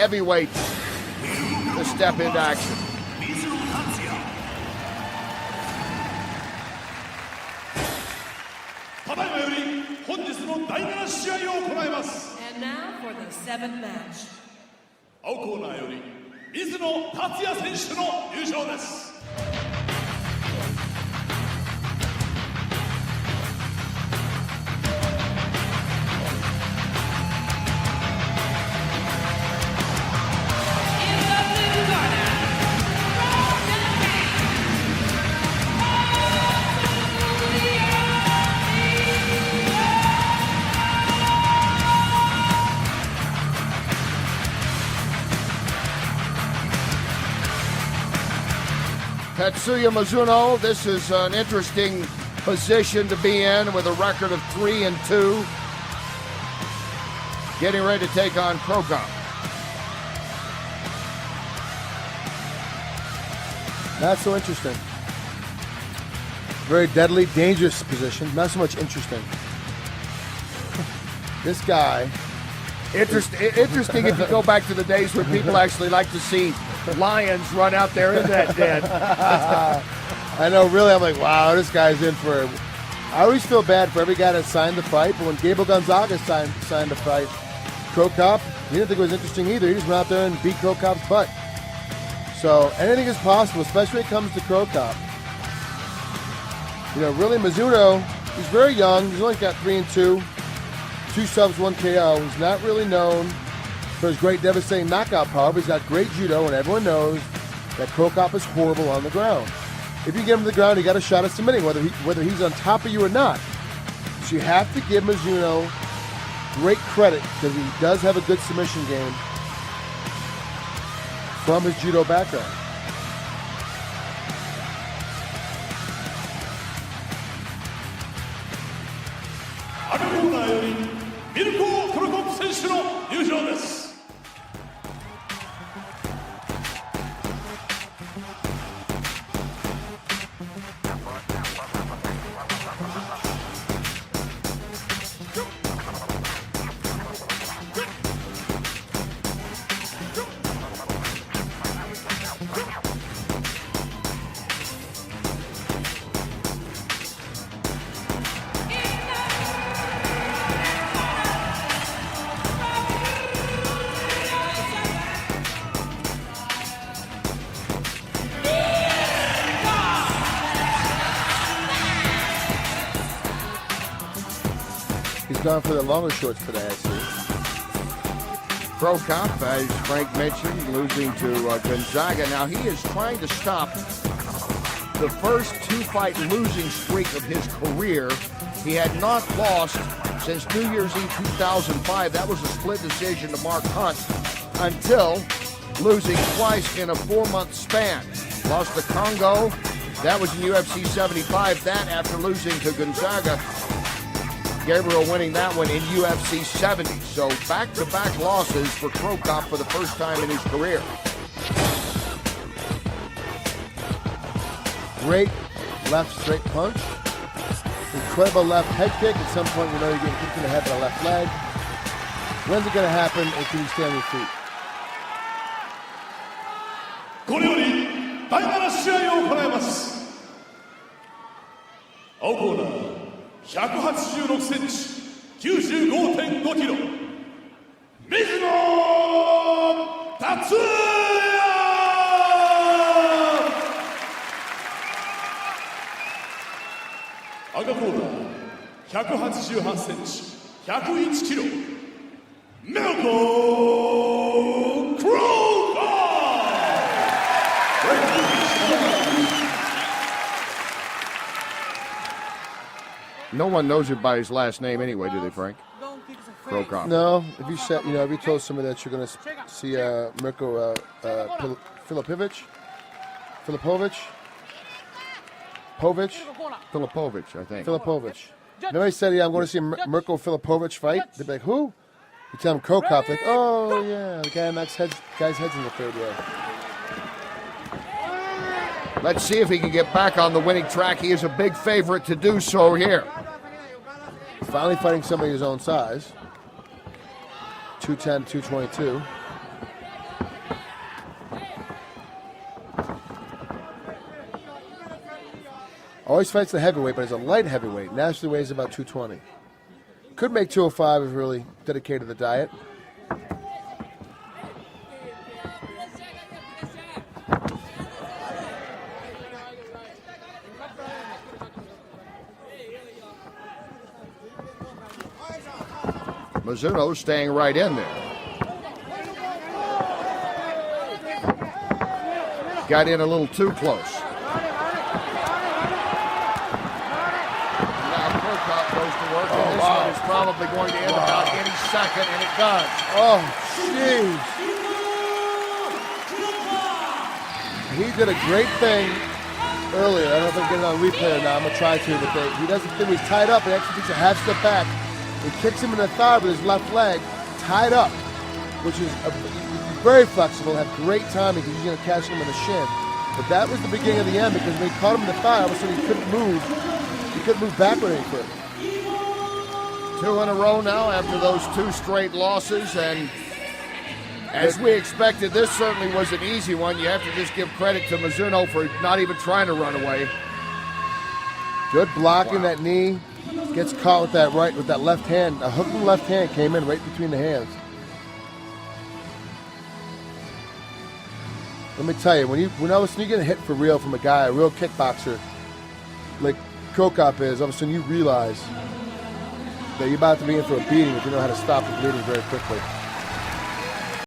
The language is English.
heavyweights to step into action. And now for the seventh match. 青コーナーより水野達也選手の優勝です。Tatsuya Mizuno, this is an interesting position to be in with a record of 3-2. Getting ready to take on Cro. Not so interesting. Very deadly, dangerous position. Not so much interesting. This guy. Interesting if you go back to the days when people actually like to see lions run out there in that den. I know, really, I'm like, wow, this guy's in for. I always feel bad for every guy that signed the fight, but when Gabriel Gonzaga signed the fight, Cro, he didn't think it was interesting either. He just went out there and beat Cro butt. So anything is possible, especially when it comes to Cro. You know, really, Mizuno, he's very young. He's only got 3-2, 2 subs, 1 KO. He's not really known for his great devastating knockout power, but he's got great judo, and everyone knows that Cro is horrible on the ground. If you get him to the ground, you got a shot at submitting, whether he's on top of you or not. So you have to give Mizuno great credit because he does have a good submission game from his judo background. Mirko Cro 選手の優勝です。He's gone for the longer shorts today, I see. Cro, as Frank mentioned, losing to Gonzaga. Now he is trying to stop the first 2-fight losing streak of his career. He had not lost since New Year's Eve 2005. That was a split decision to Mark Hunt until losing twice in a 4-month span. Lost to Congo. That was in UFC 75. That after losing to Gonzaga. Gabriel winning that one in UFC 70. So back-to-back losses for Cro for the first time in his career. Great left straight punch. Incredible left head kick. At some point, you know you're getting kicked in the head by the left leg. When's it going to happen, and can you stay on your feet? これより第7試合を行います。青コーナー186センチ、95.5キロ、水野達也。赤コーナー188センチ、101キロ、Mirko Cro. No one knows it by his last name anyway, do they, Frank? Cro. No. If you said, if you told somebody that you're going to see Mirko Filipovic, I think. Filipovic. Nobody said, I'm going to see Mirko Filipovic fight. They'd be like, who? You tell him Cro, like, oh, yeah, the guy knocks guy's heads in the third row. Let's see if he can get back on the winning track. He is a big favorite to do so here. Finally fighting somebody his own size. 210, 222. Always fights the heavyweight, but he's a light heavyweight. Nationally weighs about 220. Could make 205 if really dedicated to the diet. Mizuno staying right in there. Got in a little too close. Now Cro goes to work, and this one is probably going to end about any second, and it does. Oh, jeez. He did a great thing earlier. I don't know if I'm getting on replay or not. I'm going to try to, but he doesn't think he's tied up. He actually takes a half step back. He kicks him in the thigh with his left leg, tied up, which is very flexible, have great timing because he's going to catch him in the shin. But that was the beginning of the end because when he caught him in the thigh, all of a sudden he couldn't move. He couldn't move backward any further. 2 in a row now after those 2 straight losses, and as we expected, this certainly was an easy one. You have to just give credit to Mizuno for not even trying to run away. Good blocking that knee. Gets caught with that left hand. A hook left hand came in right between the hands. Let me tell you, when you get a hit for real from a guy, a real kickboxer, like Cro is, all of a sudden you realize that you're about to be in for a beating if you know how to stop the bleeding very quickly.